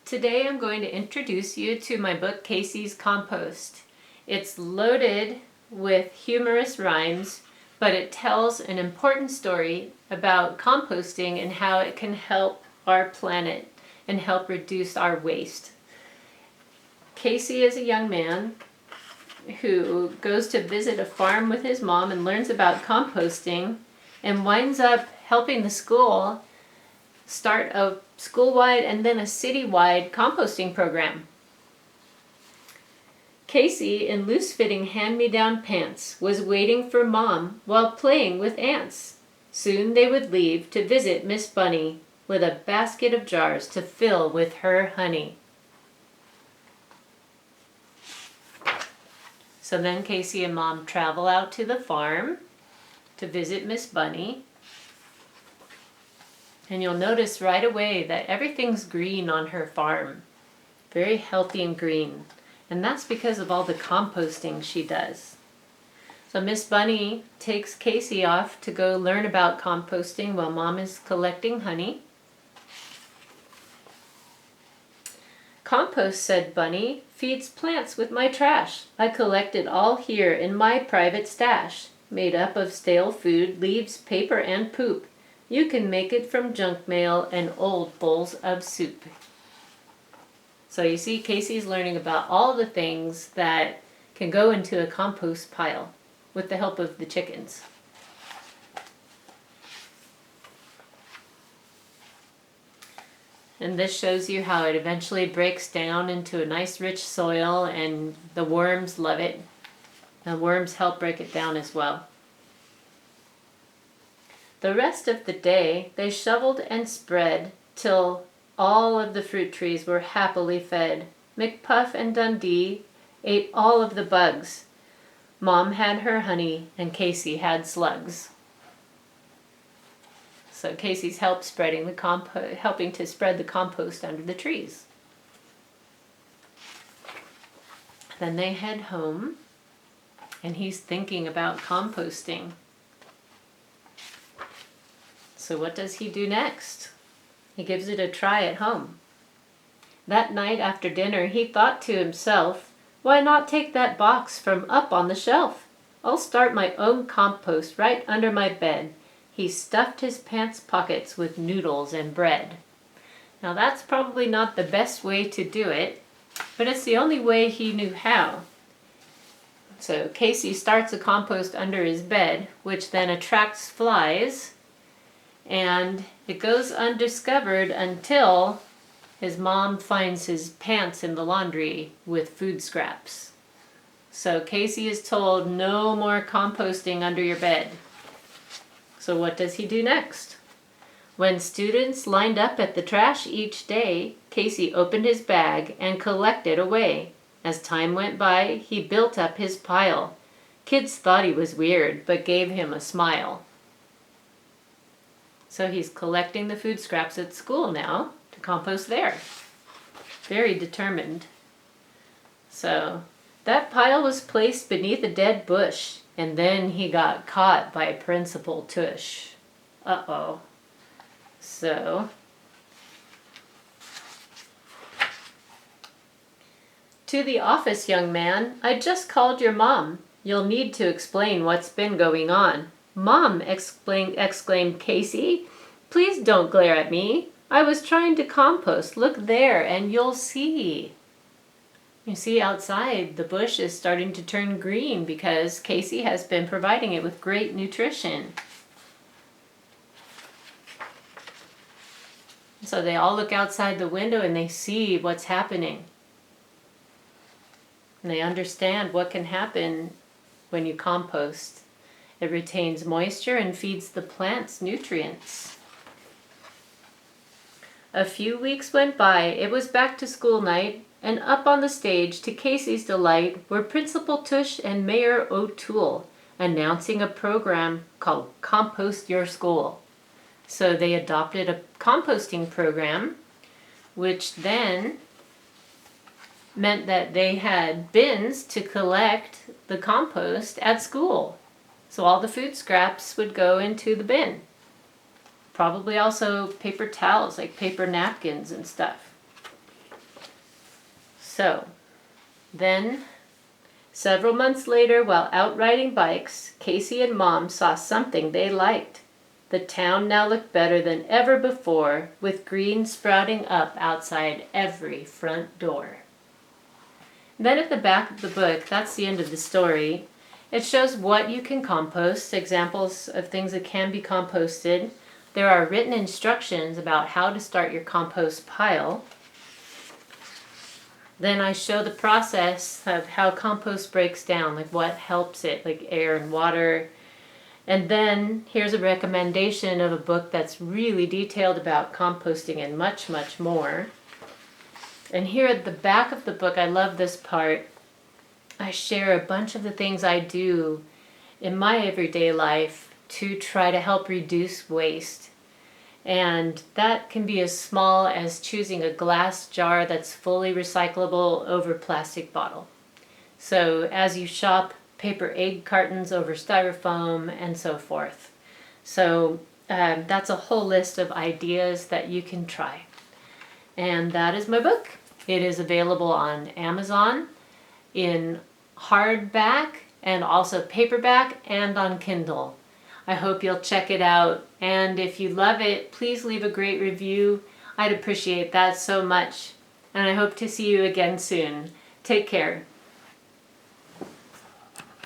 Today I'm going to introduce you to my book, Casey's Compost. It's loaded with humorous rhymes, but it tells an important story about composting and how it can help our planet and help reduce our waste. Casey is a young man who goes to visit a farm with his mom and learns about composting and winds up helping the school start a school-wide and then a city-wide composting program. Casey, in loose-fitting hand-me-down pants, was waiting for Mom while playing with ants. Soon they would leave to visit Miss Bunny with a basket of jars to fill with her honey. So then Casey and Mom travel out to the farm to visit Miss Bunny. And you'll notice right away that everything's green on her farm. Very healthy and green. And that's because of all the composting she does. So Miss Bunny takes Casey off to go learn about composting while Mom is collecting honey. "Compost," said Bunny, "feeds plants with my trash. I collect it all here in my private stash, made up of stale food, leaves, paper, and poop. You can make it from junk mail and old bowls of soup." So you see, Casey's learning about all the things that can go into a compost pile with the help of the chickens. And this shows you how it eventually breaks down into a nice rich soil, and the worms love it. The worms help break it down as well. The rest of the day they shoveled and spread till all of the fruit trees were happily fed. McPuff and Dundee ate all of the bugs. Mom had her honey and Casey had slugs. So Casey's helping to spread the compost under the trees. Then they head home and he's thinking about composting. So what does he do next? He gives it a try at home. That night after dinner, he thought to himself, "Why not take that box from up on the shelf? I'll start my own compost right under my bed." He stuffed his pants pockets with noodles and bread. Now that's probably not the best way to do it, but it's the only way he knew how. So Casey starts a compost under his bed, which then attracts flies, and it goes undiscovered until his mom finds his pants in the laundry with food scraps. So Casey is told, no more composting under your bed. So what does he do next? When students lined up at the trash each day, Casey opened his bag and collected away. As time went by, he built up his pile. Kids thought he was weird, but gave him a smile. So he's collecting the food scraps at school now to compost there. Very determined. So that pile was placed beneath a dead bush, and then he got caught by Principal Tush. Uh-oh. So "To the office, young man. I just called your mom. You'll need to explain what's been going on." "Mom," exclaimed Casey, "please don't glare at me. I was trying to compost. Look there and you'll see." You see, outside the bush is starting to turn green because Casey has been providing it with great nutrition. So they all look outside the window and they see what's happening. And they understand what can happen when you compost. It retains moisture and feeds the plants nutrients. A few weeks went by. It was back to school night, and up on the stage, to Casey's delight, were Principal Tush and Mayor O'Toole announcing a program called Compost Your School. So they adopted a composting program, which then meant that they had bins to collect the compost at school. So all the food scraps would go into the bin. Probably also paper towels, like paper napkins and stuff. So, then, several months later, while out riding bikes, Casey and Mom saw something they liked. The town now looked better than ever before, with green sprouting up outside every front door. Then at the back of the book, that's the end of the story. It shows what you can compost, examples of things that can be composted. There are written instructions about how to start your compost pile. Then I show the process of how compost breaks down, like what helps it, like air and water. And then here's a recommendation of a book that's really detailed about composting and much, much more. And here at the back of the book, I love this part. I share a bunch of the things I do in my everyday life to try to help reduce waste. And that can be as small as choosing a glass jar that's fully recyclable over plastic bottle. So as you shop, paper egg cartons over styrofoam and so forth. So that's a whole list of ideas that you can try. And that is my book. It is available on Amazon in hardback and also paperback and on Kindle. I hope you'll check it out. And if you love it, please leave a great review. I'd appreciate that so much. And I hope to see you again soon. Take care.